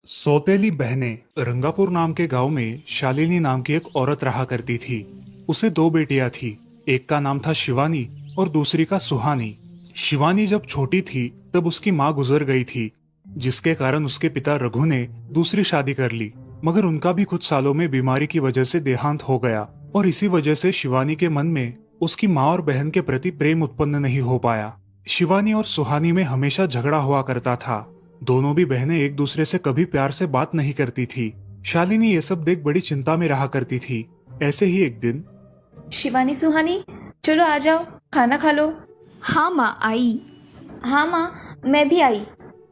सौतेली बहनें। रंगापुर नाम के गांव में शालिनी नाम की एक औरत रहा करती थी। उसे दो बेटियां थी। एक का नाम था शिवानी और दूसरी का सुहानी। शिवानी जब छोटी थी तब उसकी माँ गुजर गई थी, जिसके कारण उसके पिता रघु ने दूसरी शादी कर ली। मगर उनका भी कुछ सालों में बीमारी की वजह से देहांत हो गया और इसी वजह से शिवानी के मन में उसकी माँ और बहन के प्रति प्रेम उत्पन्न नहीं हो पाया। शिवानी और सुहानी में हमेशा झगड़ा हुआ करता था। दोनों भी बहनें एक दूसरे से कभी प्यार से बात नहीं करती थी। शालिनी ये सब देख बड़ी चिंता में रहा करती थी। ऐसे ही एक दिन शिवानी सुहानी, चलो आ जाओ, खाना खा लो। हाँ माँ, आई। हाँ माँ, मैं भी आई।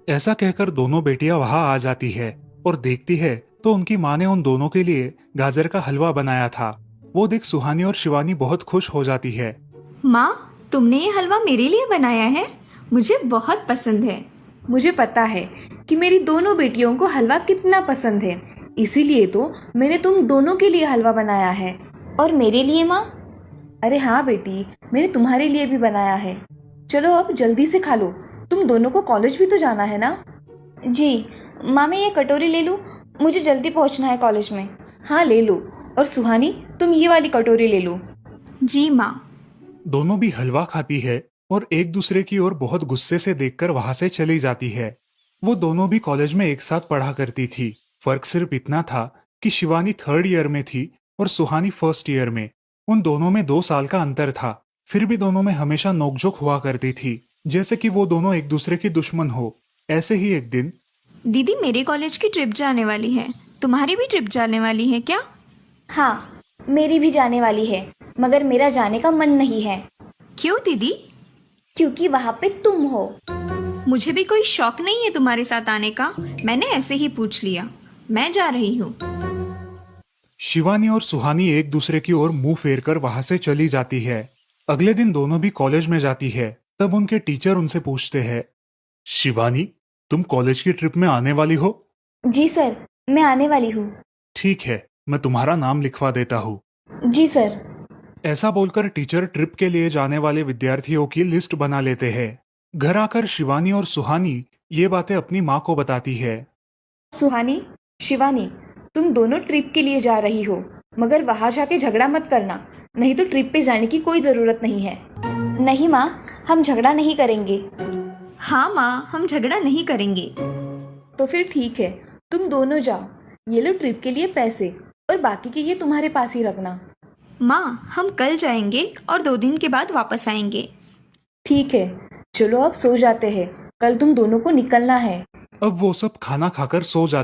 ऐसा कहकर दोनों बेटियां वहां आ जाती है और देखती है तो उनकी माँ ने उन दोनों के लिए गाजर का हलवा बनाया था। वो देख सुहानी और शिवानी बहुत खुश हो जाती है। माँ, तुमने ये हलवा मेरे लिए बनाया है? मुझे बहुत पसंद है। मुझे पता है कि मेरी दोनों बेटियों को हलवा कितना पसंद है, इसीलिए तो मैंने तुम दोनों के लिए हलवा बनाया है। और मेरे लिए माँ? अरे हाँ बेटी, मैंने तुम्हारे लिए भी बनाया है। चलो अब जल्दी से खा लो, तुम दोनों को कॉलेज भी तो जाना है ना। जी माँ, मैं ये कटोरी ले लूँ? मुझे जल्दी पहुँचना है कॉलेज में। हाँ ले लो। और सुहानी, तुम ये वाली कटोरी ले लो। जी माँ। दोनों भी हलवा खाती है और एक दूसरे की ओर बहुत गुस्से से देखकर वहां से चली जाती है। वो दोनों भी कॉलेज में एक साथ पढ़ा करती थी। फर्क सिर्फ इतना था कि शिवानी 3rd ईयर में थी और सुहानी 1st ईयर में। उन दोनों में 2 साल का अंतर था। फिर भी दोनों में हमेशा नोकझोंक हुआ करती थी, जैसे कि वो दोनों एक दूसरे की दुश्मन हो। ऐसे ही एक दिन दीदी, मेरे कॉलेज की ट्रिप जाने वाली है। तुम्हारी भी ट्रिप जाने वाली है क्या? हाँ, मेरी भी जाने वाली है, मगर मेरा जाने का मन नहीं है। क्यों दीदी? क्योंकि वहाँ पे तुम हो। मुझे भी कोई शौक नहीं है तुम्हारे साथ आने का। मैंने ऐसे ही पूछ लिया। मैं जा रही हूँ। शिवानी और सुहानी एक दूसरे की ओर मुंह फेरकर वहां से चली जाती है। अगले दिन दोनों भी कॉलेज में जाती है। तब उनके टीचर उनसे पूछते हैं, शिवानी, तुम कॉलेज की ट्रिप में आने वाली हो? जी सर, मैं आने वाली हूँ। ठीक है, मैं तुम्हारा नाम लिखवा देता हूँ। जी सर। ऐसा बोलकर टीचर ट्रिप के लिए जाने वाले विद्यार्थियों की लिस्ट बना लेते हैं। घर आकर शिवानी और सुहानी ये बातें अपनी माँ को बताती है। सुहानी, शिवानी, तुम दोनों ट्रिप के लिए जा रही हो, मगर वहां जाके झगड़ा मत करना, नहीं तो ट्रिप पे जाने की कोई जरूरत नहीं है। नहीं माँ, हम झगड़ा नहीं करेंगे। हाँ माँ, हम झगड़ा नहीं करेंगे। तो फिर ठीक है, तुम दोनों जाओ। ये लो ट्रिप के लिए पैसे, और बाकी के ये तुम्हारे पास ही रखना। माँ, हम कल जाएंगे और 2 दिन के बाद वापस आएंगे। ठीक है, चलो अब सो जाते हैं, कल तुम दोनों को निकलना है। अब वो सब खाना खाकर सो जाते